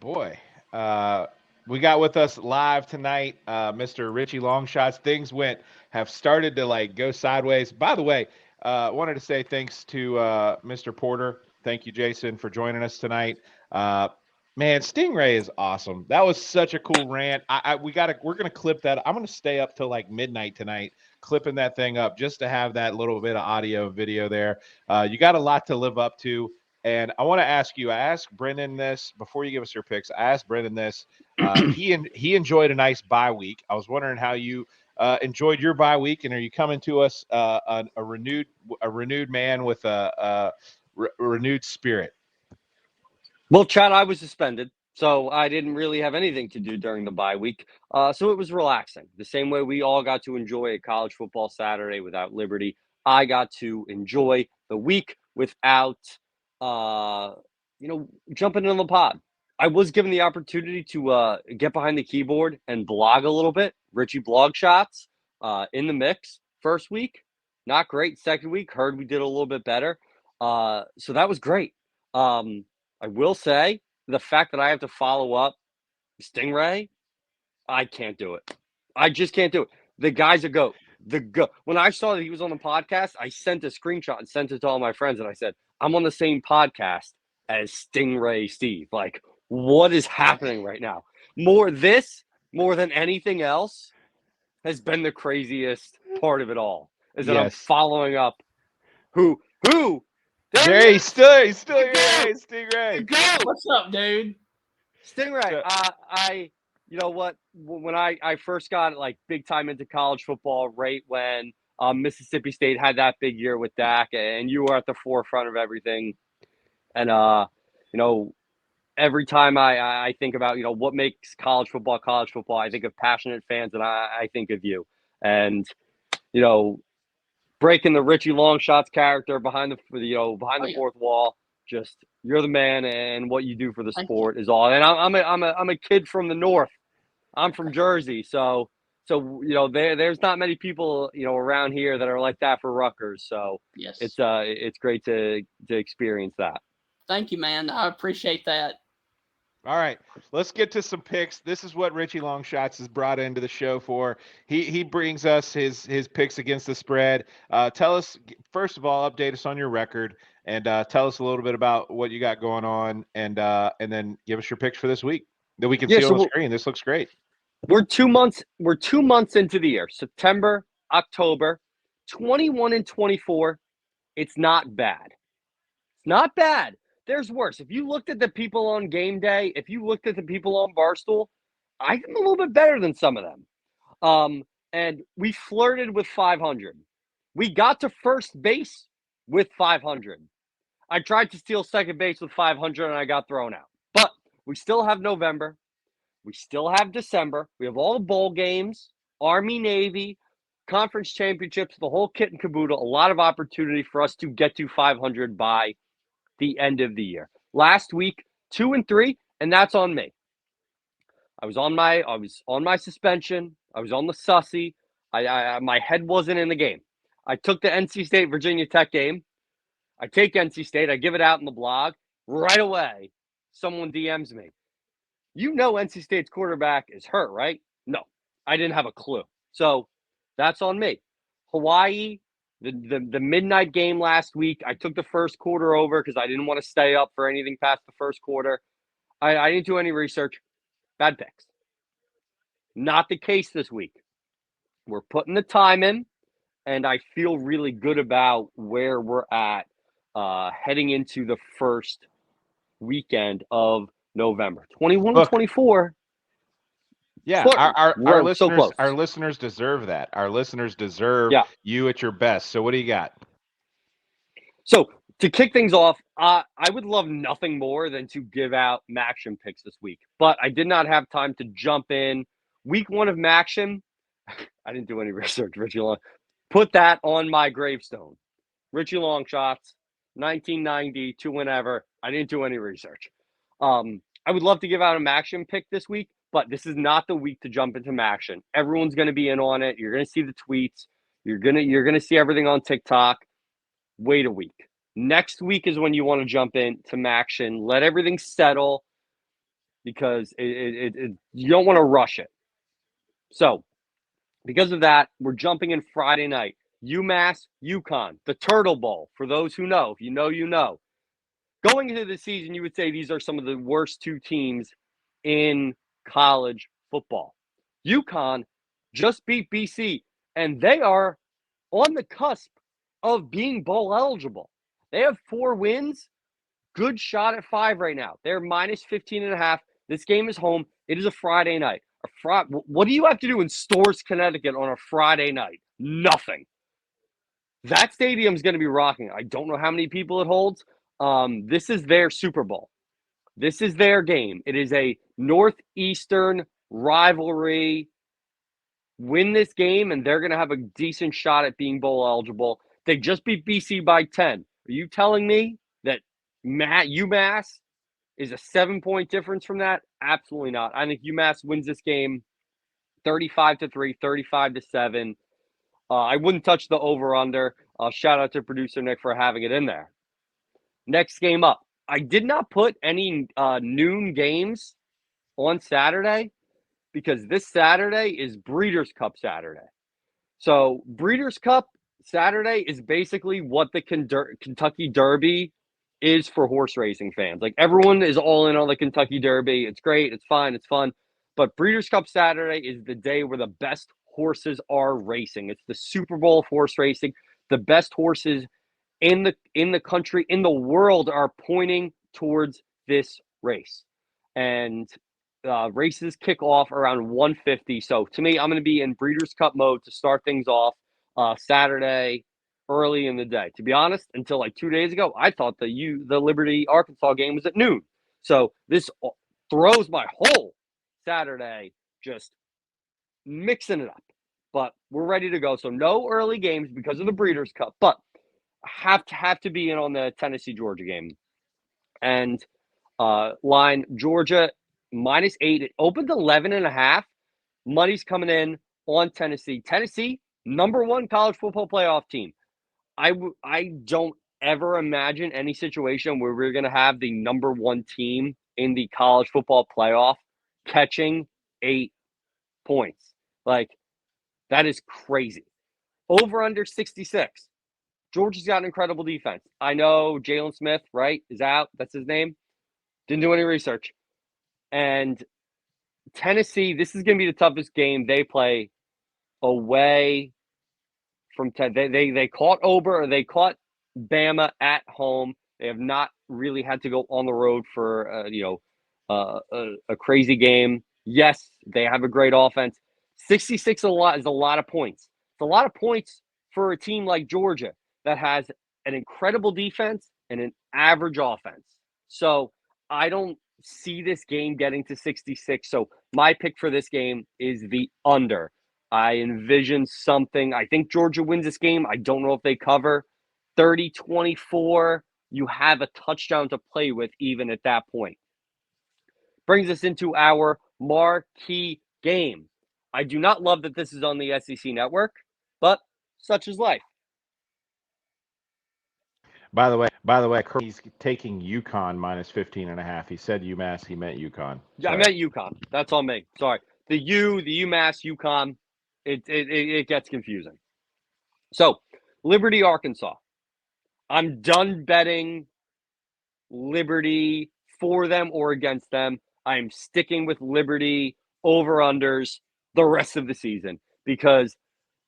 boy. We got with us live tonight, Mr. Richie Longshots. Things have started to like go sideways. By the way, wanted to say thanks to Mr. Porter. Thank you, Jason, for joining us tonight. Uh, Man, Stingray is awesome. That was such a cool rant. We're gonna clip that. I'm gonna stay up till like midnight tonight, clipping that thing up just to have that little bit of audio and video there. You got a lot to live up to. And I want to ask you. I asked Brendan this before you give us your picks. I asked Brendan this. He enjoyed a nice bye week. I was wondering how you enjoyed your bye week, and are you coming to us a renewed man with a renewed spirit? Well, Chad, I was suspended, so I didn't really have anything to do during the bye week. So it was relaxing. The same way we all got to enjoy a college football Saturday without Liberty, I got to enjoy the week without, jumping in the pod. I was given the opportunity to get behind the keyboard and blog a little bit. Richie Blog Shots in the mix. First week, not great. Second week, heard we did a little bit better. So that was great. I will say the fact that I have to follow up Stingray, I can't do it. I just can't do it. The guy's a goat. The goat. When I saw that he was on the podcast, I sent a screenshot and sent it to all my friends, and I said, "I'm on the same podcast as Stingray Steve. Like, what is happening right now? More than anything else, has been the craziest part of it all. Is that I'm following up who There he's still here. Stingray. What's up, dude? Stingray, you know what? When I first got like big time into college football, right when Mississippi State had that big year with Dak, and you were at the forefront of everything. And every time I think about what makes college football, I think of passionate fans, and I think of you. And breaking the Richie Longshots character behind the fourth wall. Just you're the man, and what you do for the sport is all. And I'm a kid from the north. I'm from Jersey, so there's not many people around here that are like that for Rutgers. So yes, it's great to experience that. Thank you, man. I appreciate that. All right, let's get to some picks. This is what Richie Longshots is brought into the show for. He brings us his picks against the spread. Tell us, first of all, update us on your record, and tell us a little bit about what you got going on, and then give us your picks for this week that we can see on the screen. This looks great. We're 2 months into the year. September, October, 21-24. It's not bad. It's not bad. There's worse. If you looked at the people on game day, if you looked at the people on Barstool, I'm a little bit better than some of them. And we flirted with 500. We got to first base with 500. I tried to steal second base with 500, and I got thrown out. But we still have November. We still have December. We have all the bowl games, Army, Navy, conference championships, the whole kit and caboodle. A lot of opportunity for us to get to 500 by the end of the year. Last week, 2-3, and that's on me. I was on my suspension. I was on the sussy. My head wasn't in the game. I took the NC State Virginia Tech game. I take NC State. I give it out in the blog. Right away, someone DMs me. NC State's quarterback is hurt, right? No, I didn't have a clue. So that's on me. Hawaii. The midnight game last week, I took the first quarter over because I didn't want to stay up for anything past the first quarter. I didn't do any research. Bad picks. Not the case this week. We're putting the time in, and I feel really good about where we're at heading into the first weekend of November. 21-24. Yeah, our listeners deserve that. Our listeners deserve you at your best. So what do you got? So to kick things off, I would love nothing more than to give out Maction picks this week, but I did not have time to jump in. Week 1 of Maction, I didn't do any research. Richie Long, put that on my gravestone. Richie Longshots, 1990 to whenever. I didn't do any research. I would love to give out a Maction pick this week, but this is not the week to jump into Maction. Everyone's going to be in on it. You're going to see the tweets. You're going to see everything on TikTok. Wait a week. Next week is when you want to jump into Maction. Let everything settle. because you don't want to rush it. So because of that, we're jumping in Friday night. UMass, UConn, the Turtle Bowl. For those who know, if you know, you know. Going into the season, you would say these are some of the worst two teams in college football. UConn just beat BC, and they are on the cusp of being bowl eligible. They have 4 wins, good shot at 5 right now. They're minus 15.5. This game is home. It is a Friday night. What do you have to do in Storrs, Connecticut on a Friday night? Nothing. That stadium's going to be rocking. I don't know how many people it holds. This is their Super Bowl. This is their game. It is a Northeastern rivalry. Win this game, and they're going to have a decent shot at being bowl eligible. They just beat BC by 10. Are you telling me that UMass is a 7-point difference from that? Absolutely not. I think UMass wins this game 35-3, 35-7. I wouldn't touch the over-under. Shout out to producer Nick for having it in there. Next game up. I did not put any noon games on Saturday because this Saturday is Breeders' Cup Saturday. So Breeders' Cup Saturday is basically what the Kentucky Derby is for horse racing fans. Like, everyone is all in on the Kentucky Derby. It's great. It's fine. It's fun. But Breeders' Cup Saturday is the day where the best horses are racing. It's the Super Bowl of horse racing. The best horses in the country, in the world, are pointing towards this race. And races kick off around 1:50. So to me, I'm going to be in Breeders' Cup mode to start things off Saturday early in the day. To be honest, until like 2 days ago, I thought the Liberty Arkansas game was at noon. So this throws my whole Saturday just mixing it up. But we're ready to go. So no early games because of the Breeders' Cup. But have to be in on the Tennessee-Georgia game. And line Georgia -8. It opened 11.5. Money's coming in on Tennessee. Tennessee, number 1 college football playoff team. I don't ever imagine any situation where we're going to have the number 1 team in the college football playoff catching 8 points. Like, that is crazy. Over under 66. Georgia's got an incredible defense. I know Jalen Smith, right, is out. That's his name. Didn't do any research. And Tennessee, this is going to be the toughest game they play away from they caught they caught Bama at home. They have not really had to go on the road for a crazy game. Yes, they have a great offense. 66 is a lot of points. It's a lot of points for a team like Georgia that has an incredible defense and an average offense. So I don't see this game getting to 66. So my pick for this game is the under. I envision something. I think Georgia wins this game. I don't know if they cover. 30-24. You have a touchdown to play with even at that point. Brings us into our marquee game. I do not love that this is on the SEC network, but such is life. By the way, he's taking UConn -15.5. He said UMass. He meant UConn. Yeah, I meant UConn. That's on me. Sorry. The UMass, UConn, it gets confusing. So, Liberty, Arkansas. I'm done betting Liberty for them or against them. I'm sticking with Liberty over-unders the rest of the season because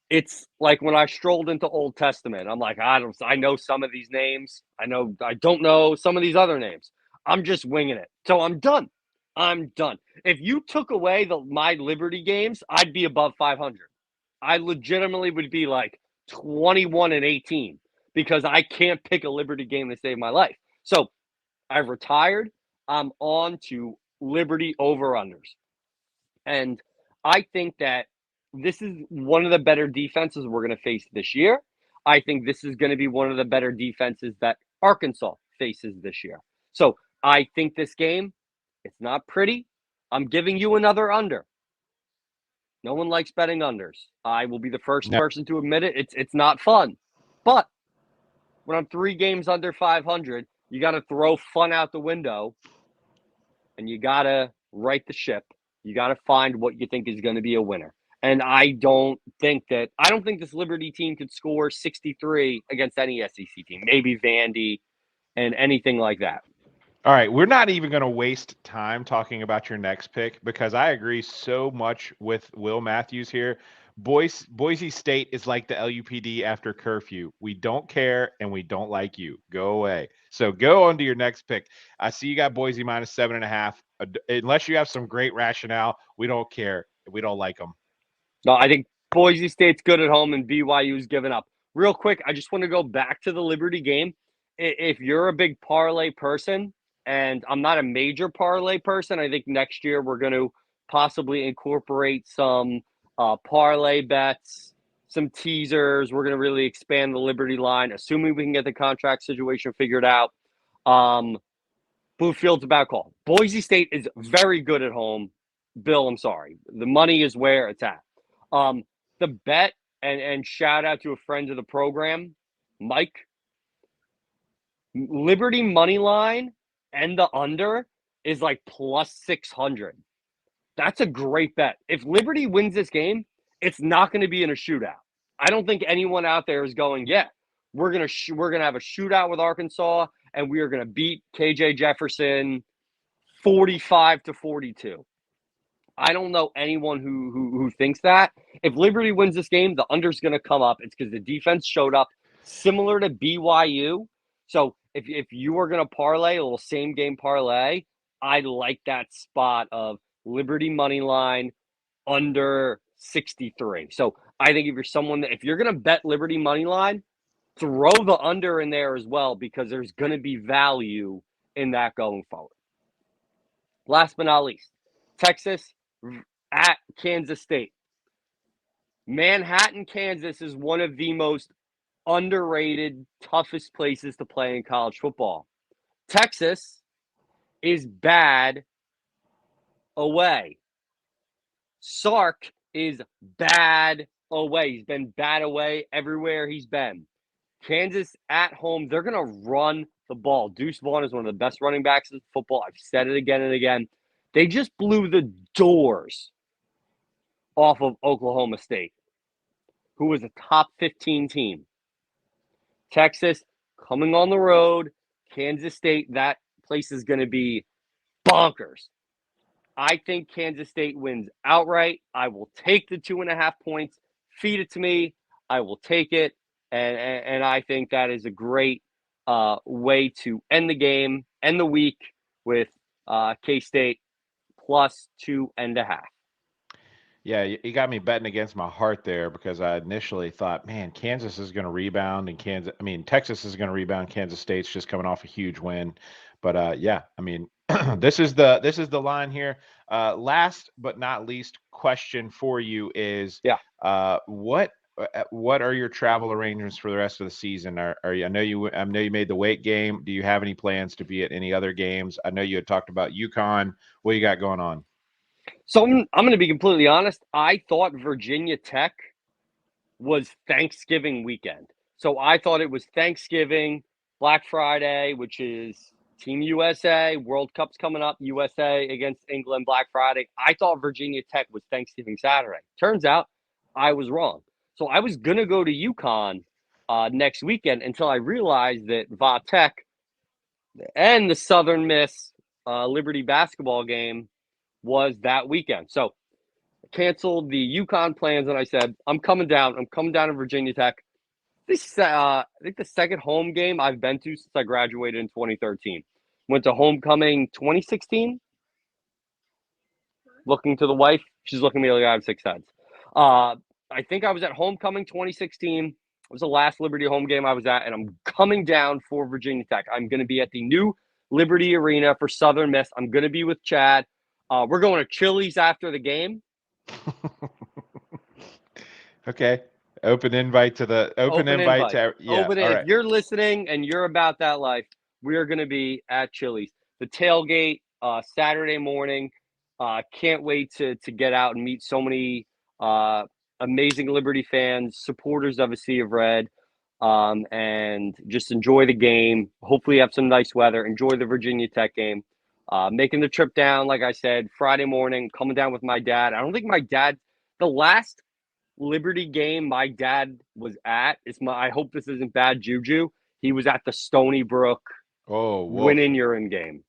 it's like when I strolled into Old Testament. I'm like, I know some of these names. I don't know some of these other names. I'm just winging it. So I'm done. If you took away my Liberty games, I'd be above 500. I legitimately would be like 21-18 because I can't pick a Liberty game to save my life. So I've retired. I'm on to Liberty over-unders. And I think that this is one of the better defenses we're going to face this year. I think this is going to be one of the better defenses that Arkansas faces this year. So I think this game, it's not pretty. I'm giving you another under. No one likes betting unders. I will be the first person to admit it. It's not fun. But when I'm 3 games under 500, you got to throw fun out the window, and you got to right the ship. You got to find what you think is going to be a winner. And I don't think this Liberty team could score 63 against any SEC team. Maybe Vandy and anything like that. All right, we're not even going to waste time talking about your next pick because I agree so much with Will Matthews here. Boise State is like the LUPD after curfew. We don't care and we don't like you. Go away. So go on to your next pick. I see you got Boise minus 7.5. Unless you have some great rationale, we don't care. We don't like them. No, I think Boise State's good at home and BYU's given up. Real quick, I just want to go back to the Liberty game. If you're a big parlay person, and I'm not a major parlay person, I think next year we're going to possibly incorporate some parlay bets, some teasers. We're going to really expand the Liberty line, assuming we can get the contract situation figured out. Bluefield's a bad call. Boise State is very good at home. Bill, I'm sorry. The money is where it's at. The bet, and shout out to a friend of the program, Mike. Liberty money line and the under is like plus 600. That's a great bet. If Liberty wins this game, it's not going to be in a shootout. I don't think anyone out there is going, yeah, we're gonna have a shootout with Arkansas and we are gonna beat KJ Jefferson 45-42. I don't know anyone who thinks that. If Liberty wins this game, the under's going to come up. It's because the defense showed up similar to BYU. So if you are going to parlay a little same game parlay, I like that spot of Liberty money line under 63. So I think if you're going to bet Liberty money line, throw the under in there as well because there's going to be value in that going forward. Last but not least, Texas at Kansas State. Manhattan, Kansas is one of the most underrated, toughest places to play in college football. Texas is bad away. Sark is bad away. He's been bad away everywhere he's been. Kansas at home, they're going to run the ball. Deuce Vaughn is one of the best running backs in football. I've said it again and again. They just blew the doors off of Oklahoma State, who was a top 15 team. Texas coming on the road. Kansas State, that place is going to be bonkers. I think Kansas State wins outright. I will take the 2.5 points. Feed it to me. I will take it. And I think that is a great way to end the game, end the week with K-State plus 2.5. Yeah, you got me betting against my heart there because I initially thought, man, Kansas is going to rebound and Texas is going to rebound. Kansas State's just coming off a huge win. But yeah, I mean, this is the line here. Last but not least question for you is what are your travel arrangements for the rest of the season? I know you made the weight game. Do you have any plans to be at any other games? I know you had talked about UConn. What you got going on? So I'm going to be completely honest. I thought Virginia Tech was Thanksgiving weekend. So I thought it was Thanksgiving, Black Friday, which is Team USA, World Cup's coming up, USA against England, Black Friday. I thought Virginia Tech was Thanksgiving Saturday. Turns out I was wrong. So I was going to go to UConn next weekend until I realized that Va Tech and the Southern Miss Liberty basketball game was that weekend. So I canceled the UConn plans and I said, I'm coming down. I'm coming down to Virginia Tech. I think the second home game I've been to since I graduated in 2013. Went to homecoming 2016. Looking to the wife. She's looking at me like I have six heads. I think I was at homecoming 2016. It was the last Liberty home game I was at, and I'm coming down for Virginia Tech. I'm going to be at the new Liberty Arena for Southern Miss. I'm going to be with Chad. We're going to Chili's after the game. Okay. Open invite to the open invite. Yeah. Open all it. right. If you're listening and you're about that life, we are going to be at Chili's. The tailgate Saturday morning. Can't wait to get out and meet so many amazing Liberty fans, supporters of A Sea of Red, and just enjoy the game. Hopefully have some nice weather. Enjoy the Virginia Tech game. Making the trip down, like I said, Friday morning, coming down with my dad. I don't think my dad, the last Liberty game my dad was at, I hope this isn't bad juju. He was at the Stony Brook Oh, win woof. in urine game.